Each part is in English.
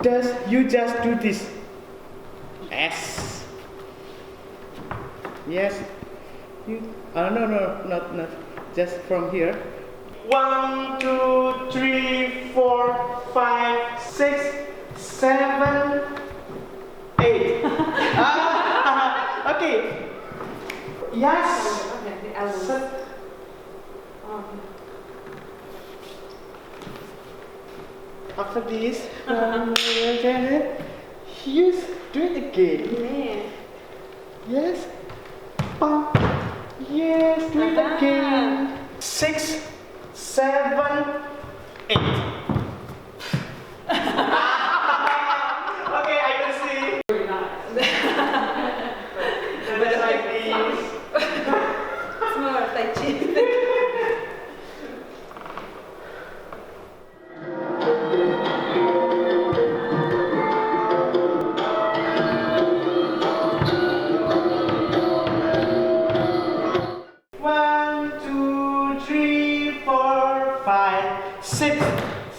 You just do this. S. Yes. You. No, not. Just from here. 1, 2, 3, 4, 5, 6, 7, 8. Okay. Yes. Okay, I will. After this, you do it again. Yes. Pump. Yes, do it again. 6, 7, 8. Okay, I can see. Just like this. It's more Tai Chi. One, two, three, four, five, 6,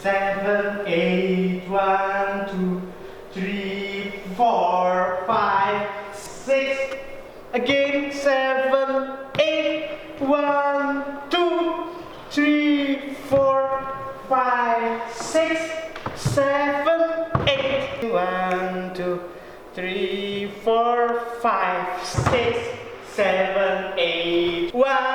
7, 8. 1, 2, 3, 4, 5, 6. Again, 7, 8. 1, 2, 3, 4, 5, 6, 7, 8. 1, 2, 3, 4, 5, 6, 7, 8. 1,